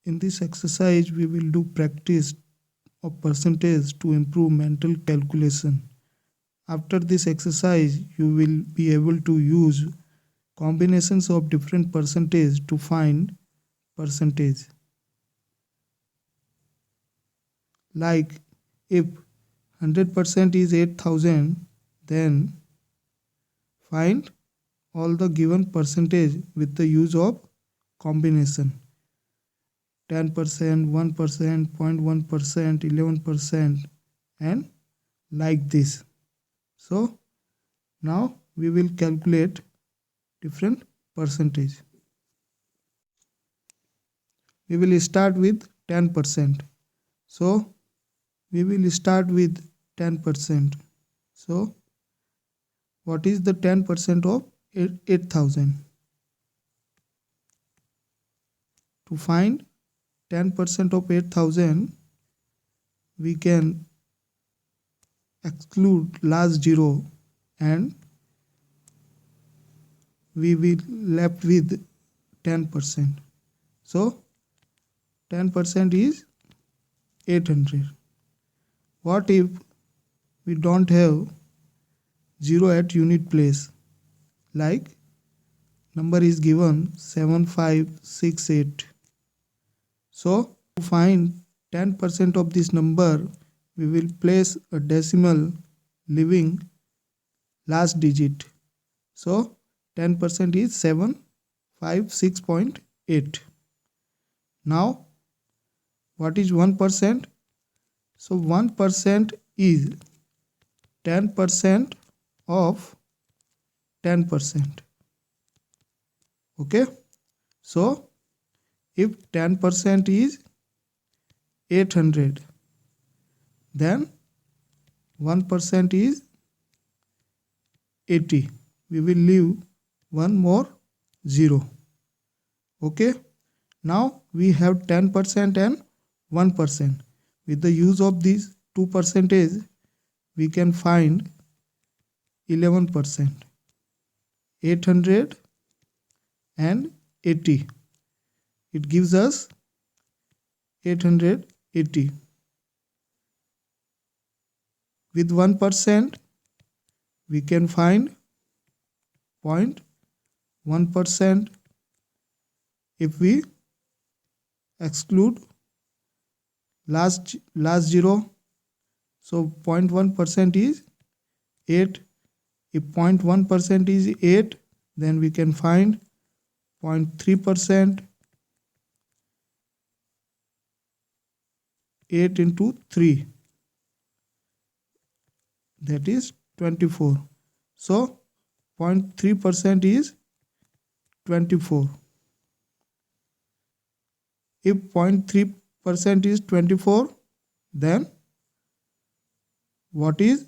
In this exercise, we will do practice of percentage to improve mental calculation. After this exercise, you will be able to use combinations of different percentage to find percentage. Like if 100% is 8000, then find all the given percentage with the use of combination. 10%, 1%, 0.1%, 11%, and like this. So now we will calculate different percentage. We will start with 10%. So we will start with 10%. So what is the 10% of 8000? To find 10% of 8000, we can exclude last zero and we will left with 10%. So 10% is 800. What if we don't have zero at unit place? Like number is given 7568. So to find 10% of this number, we will place a decimal leaving last digit. So 10% is 756.8. Now what is 1%? So 1% is 10% of 10%. Okay. So if 10% is 800, then 1% is 80. We will leave one more zero. Okay. Now we have 10% and 1%. With the use of these two percentages, we can find 11%. 800 and 80. It gives us 880. With 1%, we can find 0.1% if we exclude last zero. So 0.1% is 8. If 0.1% is 8, then we can find 0.3%. 8 into 3, that is 24. So 0.3% is 24. If 0.3% is 24, then what is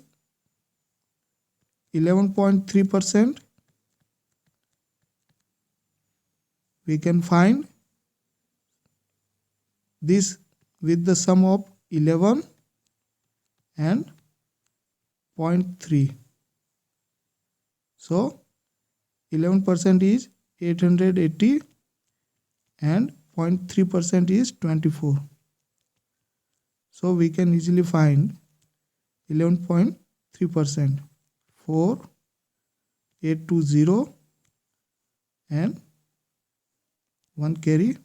11.3%? We can find this with the sum of 11 and 0.3. So 11% is 880 and 0.3% is 24. So we can easily find 11.3%. 4, 820 and 1 carry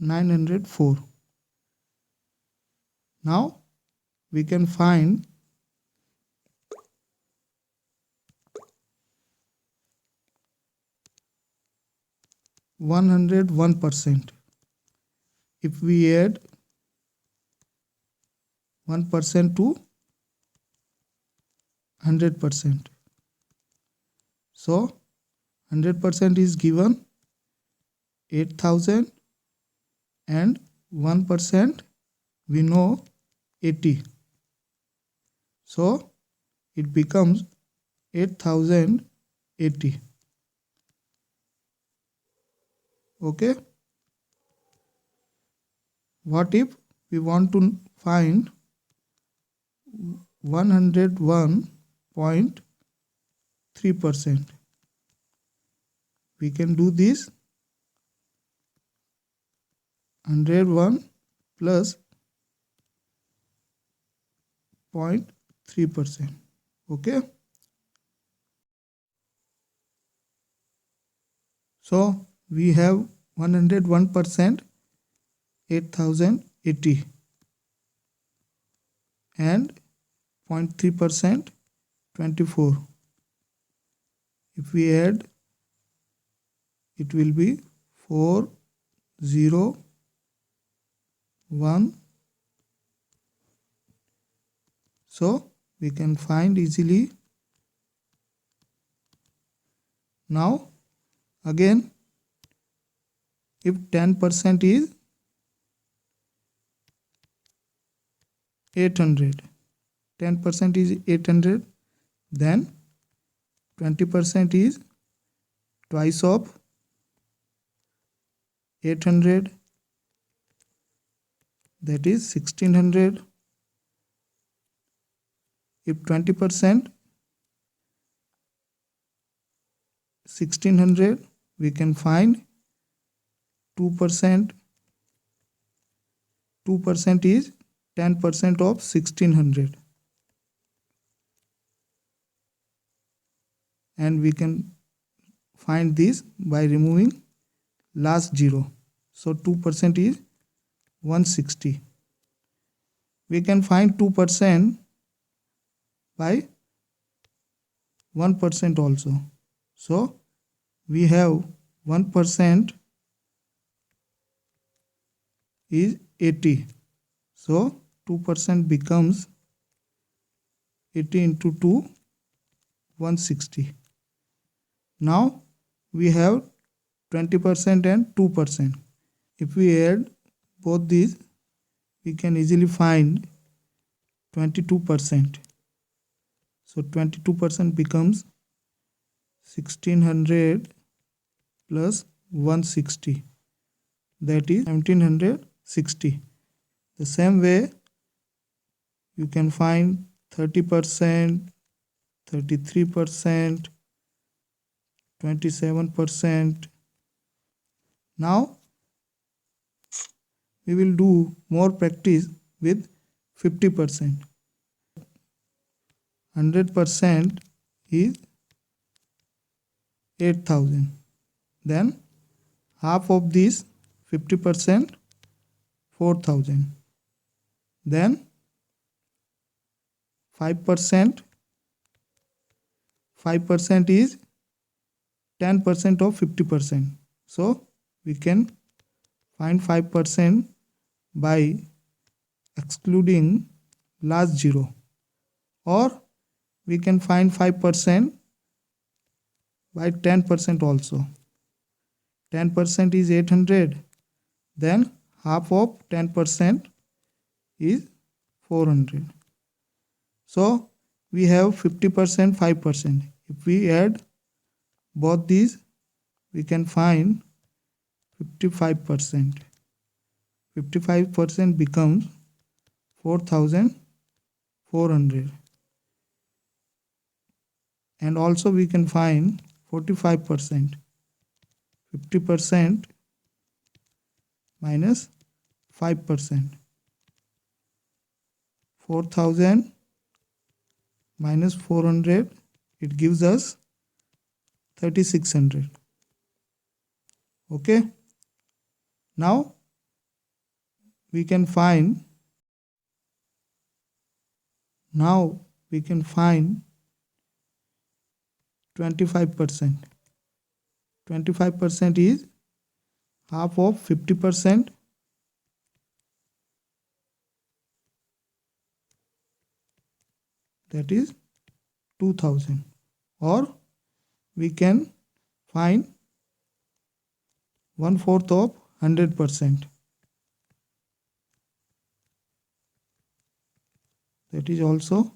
904. Now we can find 101%. If we add 1% to 100%. So 100% is given 8000 and 1% we know 80. So it becomes 8080. Okay. What if we want to find 101.3%? We can do this 101 plus 0.3%. Okay. So we have 101%, 8080, and 0.3%, 24. If we add, it will be 401. So we can find easily. Now again, if 10% is 800, 10% is 800, then 20% is twice of 800, that is 1600. If 20%, 1600, we can find 2%. 2% is 10% of 1600. And we can find this by removing last zero. So 2% is 160. We can find 2% by 1% also. So we have 1% is 80. So 2% becomes 80 into 2, 160. Now we have 20% and 2%. If we add both these, we can easily find 22%. So 22% becomes 1600 plus 160, that is 1760. The same way you can find 30%, 33%, 27%. Now we will do more practice with 50%. 100% is 8000. Then half of this 50%, 4000. Then 5%. 5% is 10% of 50%. So we can find 5% by excluding last zero, or we can find 5% by 10% also. 10% is 800. Then half of 10% is 400. So we have 50%, 5%. If we add both these, we can find 55%. 55% becomes 4400. And also we can find 45%. 50% minus 5%. 4000 minus 400, it gives us 3600. Okay. Now we can find 25%. 25% is half of 50%, that is 2000. Or we can find 1/4 of 100%, that is also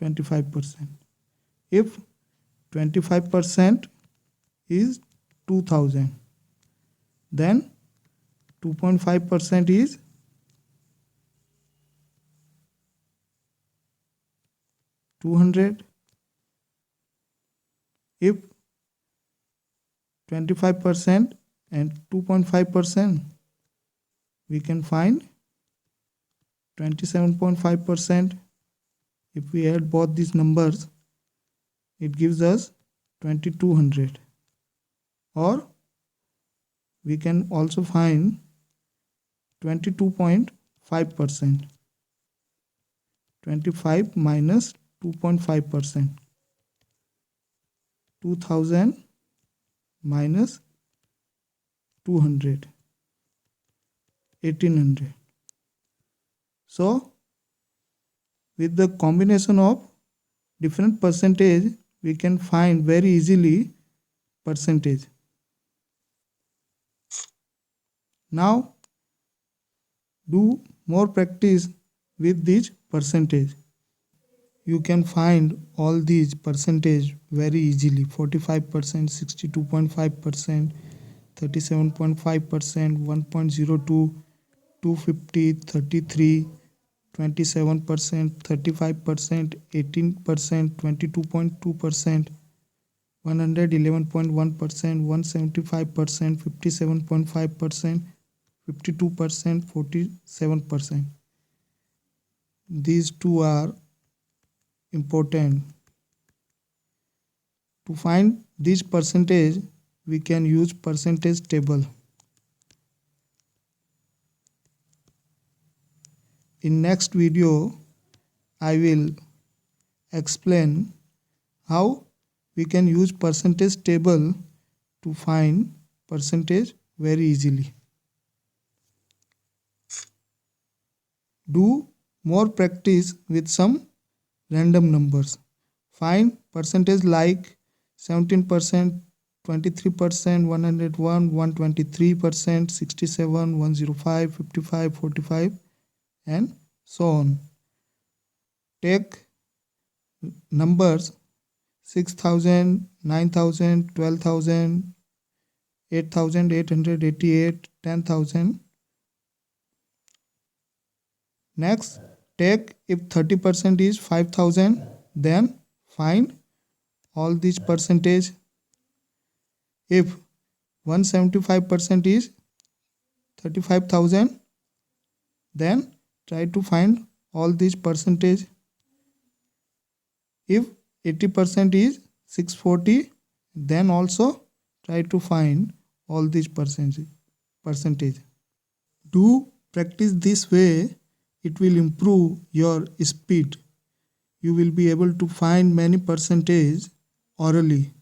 25%. If 25% is 2000, then 2.5% is 200. If 25% and 2.5%, we can find 27.5%. If we add both these numbers, it gives us 2200. Or we can also find 22.5%. 25 minus 2.5%. 2000 minus 200. 1800. So with the combination of different percentage, we can find very easily percentage. Now do more practice with this percentage. You can find all these percentage very easily. 45%, 62.5%, 37.5%, 1.02, 250, 33, 27%, 35%, 18%, 22.2%, 111.1%, 175%, 57.5%, 52%, 47%. These two are important. To find this percentage, we can use percentage table. In next video, I will explain how we can use percentage table to find percentage very easily. Do more practice with some random numbers. Find percentage like 17%, 23%, 101, 123%, 67, 105, 55, 45, and so on. Take numbers 6,000, 9,000, 12,000, 8,888, 10,000. Next, take if 30% is 5,000, then find all these percentage. If 175% is 35,000, then try to find all these percentage. If 80% is 640, then also try to find all these percentage. Do practice this way, it will improve your speed. You will be able to find many percentage orally.